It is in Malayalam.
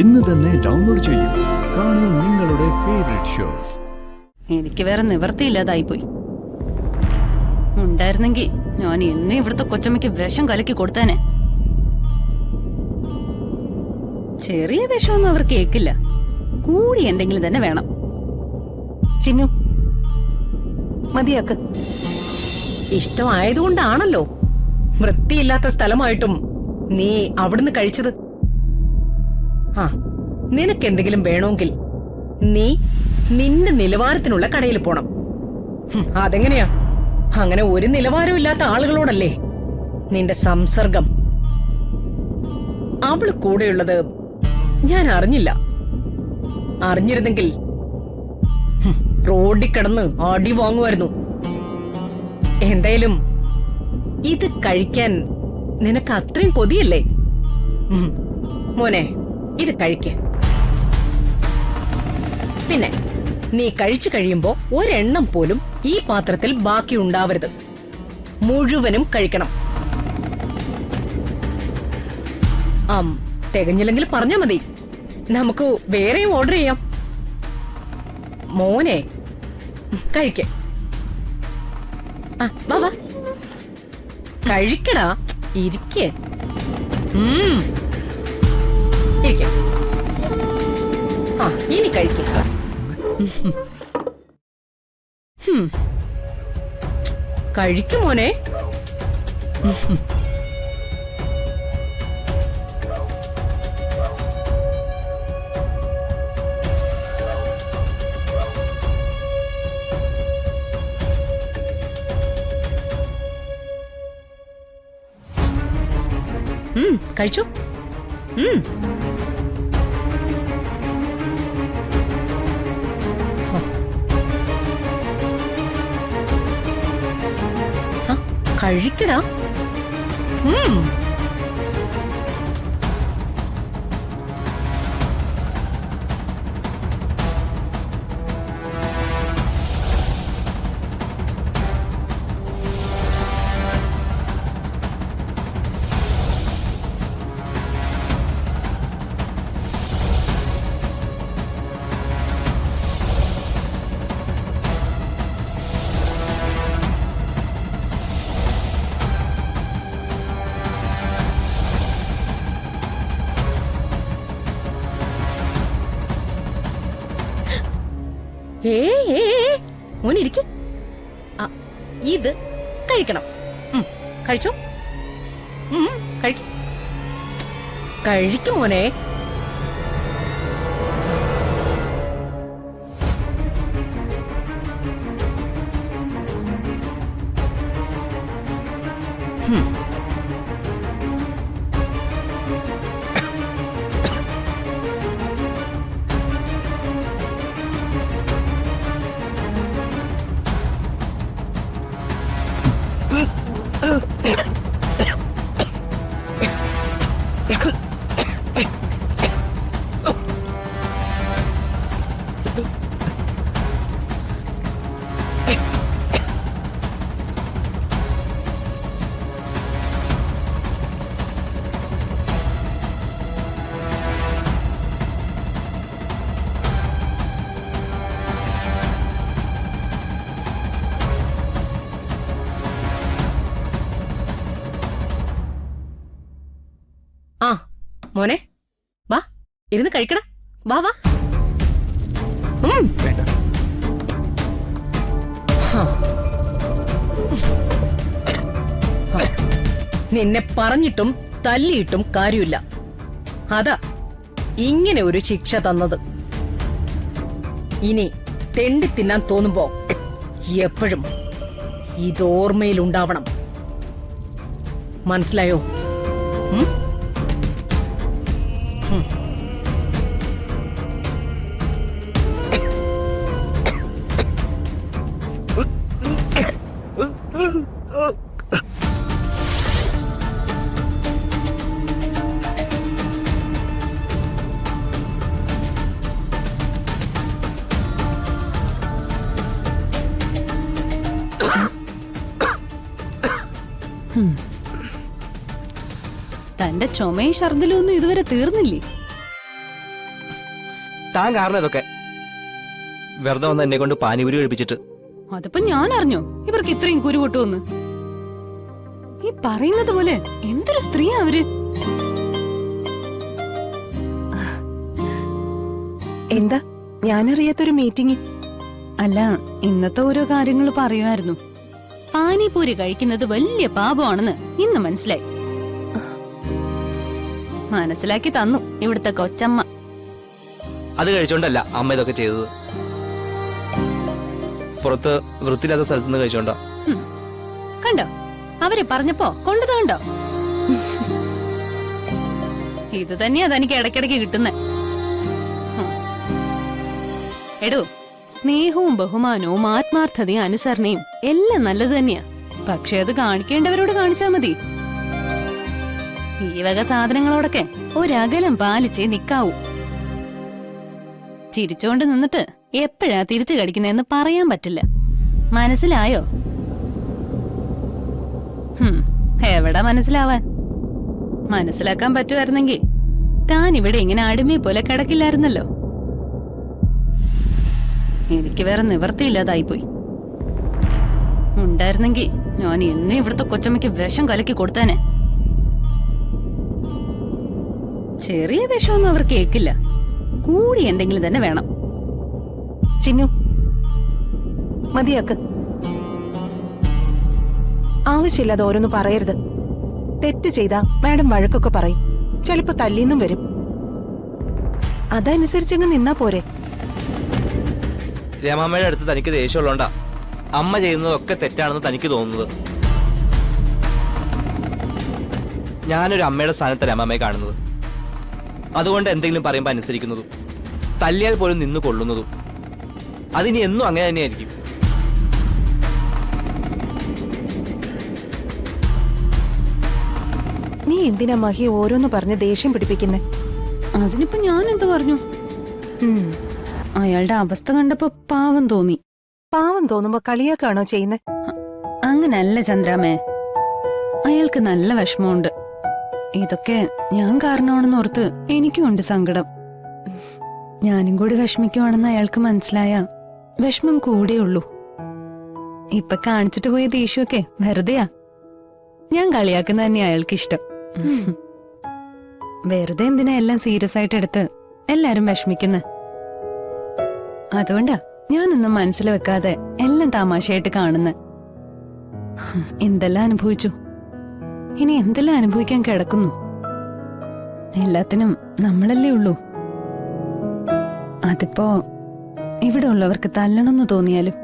ഇന്ന് തന്നെ ഡൗൺലോഡ് ചെയ്യൂ. കാണൂ നിങ്ങളുടെ ഫേവറേറ്റ് ഷോസ്. എനിക്ക് വേറെ നിവർത്തിയില്ലാതായി പോയി. ഉണ്ടായിരുന്നെങ്കിൽ ഞാൻ എന്നെ ഇവിടുത്തെ കൊച്ചമ്മയ്ക്ക് വിഷം കലക്കി കൊടുത്തേനെ. ചെറിയ വിഷമൊന്നും അവർ കേക്കില്ല, കൂടി എന്തെങ്കിലും തന്നെ വേണം. ചിന്നു, മതിയാക്ക്. ഇഷ്ടമായതുകൊണ്ടാണല്ലോ വൃത്തിയില്ലാത്ത സ്ഥലമായിട്ടും നീ അവിടുന്ന് കഴിച്ചത്. ആ, നിനക്കെന്തെങ്കിലും വേണമെങ്കിൽ നീ നിന്റെ നിലവാരത്തിനുള്ള കടയിൽ പോണം. അതെങ്ങനെയാ? അങ്ങനെ ഒരു നിലവാരവും ഇല്ലാത്ത ആളുകളോടല്ലേ നിന്റെ സംസർഗം. അവള് കൂടെയുള്ളത് ഞാൻ അറിഞ്ഞില്ല. അറിഞ്ഞിരുന്നെങ്കിൽ റോഡിൽ കിടന്ന് അടി വാങ്ങുമായിരുന്നു. എന്തായാലും ഇത് കഴിക്കാൻ നിനക്ക് അത്രയും കൊതിയല്ലേ? മോനെ, ഇത് കഴിക്ക്. പിന്നെ നീ കഴിച്ചു കഴിയുമ്പോ ഒരെണ്ണം പോലും ഈ പാത്രത്തിൽ ബാക്കി ഉണ്ടാവരുത്. മുഴുവനും കഴിക്കണം. തികഞ്ഞില്ലെങ്കിൽ പറഞ്ഞാ മതി, നമുക്ക് വേറെയും ഓർഡർ ചെയ്യാം. മോനെ, കഴിക്ക്. വാ വാ, കഴിക്കടാ. ഇരിക്കേ. ഇരിക്ക. ഇനി കഴിക്ക. കഴിക്കും മോനെ. കഴിച്ചു. കഴിക്കടാ. മോനിരിക്കും. ഇത് കഴിക്കണം. കഴിച്ചോ? കഴിക്കും മോനെ. മോനെ, വാ, ഇരുന്ന് കഴിക്കട. വാ വാ. നിന്നെ പറഞ്ഞിട്ടും തല്ലിയിട്ടും കാര്യമില്ല. അതാ ഇങ്ങനെ ഒരു ശിക്ഷ തന്നത്. ഇനി തെണ്ടി തിന്നാൻ തോന്നുമ്പോ എപ്പോഴും ഇതോർമ്മയിലുണ്ടാവണം. മനസ്സിലായോ? തന്റെ ചുമയും ഛർദിലും ഒന്നും ഇതുവരെ തീർന്നില്ലേ? താൻ കാരണം ഇതൊക്കെ വെറുതെ വന്ന് എന്നെ കൊണ്ട് പാനിപുരി കഴിപ്പിച്ചിട്ട്. അതിപ്പോ ഞാൻ അറിഞ്ഞോ ഇവർക്ക് ഇത്രയും കുരു പൊട്ടുമെന്ന്? ഈ പറയുന്നത് പോലെ എന്തൊരു സ്ത്രീയാ അവര്. എന്താ ഞാനറിയാത്തൊരു മീറ്റിംഗ്? അല്ല, ഇന്നത്തെ ഓരോ കാര്യങ്ങൾ പറയുമായിരുന്നു. പാനിപൂരി കഴിക്കുന്നത് വലിയ പാപമാണെന്ന് ഇന്ന് മനസ്സിലായി. മനസ്സിലാക്കി തന്നു ഇവിടുത്തെ കൊച്ചമ്മ. അത് കഴിച്ചോണ്ടല്ല അമ്മ ഇതൊക്കെ ചെയ്തത്. പുറത്ത് വൃത്തിയില്ലാത്ത സ്ഥലത്തുനിന്ന് കഴിച്ചോണ്ടാ. കണ്ടോ, അവര് പറഞ്ഞപ്പോ കൊണ്ടത് കണ്ടോ? ഇത് തന്നെയാ തനിക്ക് ഇടയ്ക്കിടയ്ക്ക് കിട്ടുന്നേ. എടോ, സ്നേഹവും ബഹുമാനവും ആത്മാർത്ഥതയും അനുസരണയും എല്ലാം നല്ലത് തന്നെയാ. പക്ഷെ അത് കാണിക്കേണ്ടവരോട് കാണിച്ചാ മതി. ഈ വക സാധനങ്ങളോടൊക്കെ ഒരകലം പാലിച്ചേ നിക്കാവൂ. ചിരിച്ചോണ്ട് നിന്നിട്ട് എപ്പോഴാ തിരിച്ചു കടിക്കുന്നതെന്ന് പറയാൻ പറ്റില്ല. മനസ്സിലായോ? എവിടെ മനസ്സിലാവാൻ? മനസ്സിലാക്കാൻ പറ്റുമായിരുന്നെങ്കിൽ താൻ ഇവിടെ ഇങ്ങനെ അടിമയെ പോലെ കിടക്കില്ലായിരുന്നല്ലോ. എനിക്ക് വേറെ നിവർത്തിയില്ലാതായിപ്പോയി. ഉണ്ടായിരുന്നെങ്കിൽ ഞാൻ എന്നെ ഇവിടുത്തെ കൊച്ചമ്മയ്ക്ക് വിഷം കലക്കി കൊടുത്തേനെ. ചെറിയ വിഷമൊന്നും അവർ കേക്കില്ല, കൂടി എന്തെങ്കിലും തന്നെ വേണം. ചിന്നു, മതിയാക്ക്. ആവശ്യമില്ലാതെ ഓരോന്ന് പറയരുത്. തെറ്റ് ചെയ്താ മാഡം വഴക്കൊക്കെ പറയും, ചിലപ്പോ തല്ലിന്നും വരും. അതനുസരിച്ചങ്ങ് നിന്നാ പോരെ. രമാമ്മയുടെ അടുത്ത് തനിക്ക് ദേഷ്യമുള്ളോണ്ടാ അമ്മ ചെയ്യുന്നതൊക്കെ തെറ്റാണെന്ന് തനിക്ക് തോന്നുന്നത്. ഞാനൊരു അമ്മയുടെ സ്ഥാനത്ത് രമാമ്മയെ കാണുന്നത്. അതുകൊണ്ട് എന്തെങ്കിലും പറയുമ്പോൾ അനുസരിക്കുന്നതും തല്ലിയാൽ പോലും നിന്ന് കൊള്ളുന്നതും അതിനി എന്നും അങ്ങനെ തന്നെയായിരിക്കും. നീ എന്തിനാ മഹി ഓരോന്ന് പറഞ്ഞ് ദേഷ്യം പിടിപ്പിക്കുന്നെ? അതിനിപ്പോ ഞാൻ എന്ത് പറഞ്ഞു? അയാളുടെ അവസ്ഥ കണ്ടപ്പോ പാവം തോന്നി. പാവം തോന്നുമ്പോ കളിയാക്കാണോ ചെയ്യുന്നെ? അങ്ങനല്ല ചന്ദ്രാമേ, അയാൾക്ക് നല്ല വിഷമമുണ്ട്. ഇതൊക്കെ ഞാൻ കാരണമാണെന്ന് ഓർത്ത് എനിക്കും ഉണ്ട് സങ്കടം. ഞാനും കൂടി വിഷമിക്കുവാണെന്ന് അയാൾക്ക് മനസ്സിലായ വിഷമം കൂടിയുള്ളൂ. ഇപ്പൊ കാണിച്ചിട്ട് പോയ ദേഷ്യമൊക്കെ വെറുതെയാ. ഞാൻ കളിയാക്കുന്ന തന്നെ അയാൾക്ക് ഇഷ്ടം. വെറുതെ എന്തിനാ എല്ലാം സീരിയസ് ആയിട്ട് എടുത്ത് എല്ലാരും വിഷമിക്കുന്ന? അതുകൊണ്ടാ ഞാനൊന്നും മനസ്സിൽ വെക്കാതെ എല്ലാം തമാശയായിട്ട് കാണുന്ന. എന്തെല്ലാം അനുഭവിച്ചു, ഇനി എന്തെല്ലാം അനുഭവിക്കാൻ കിടക്കുന്നു. എല്ലാത്തിനും നമ്മളല്ലേ ഉള്ളൂ. അതിപ്പോ ഇവിടെ ഉള്ളവർക്ക് തല്ലണമെന്ന് തോന്നിയാലും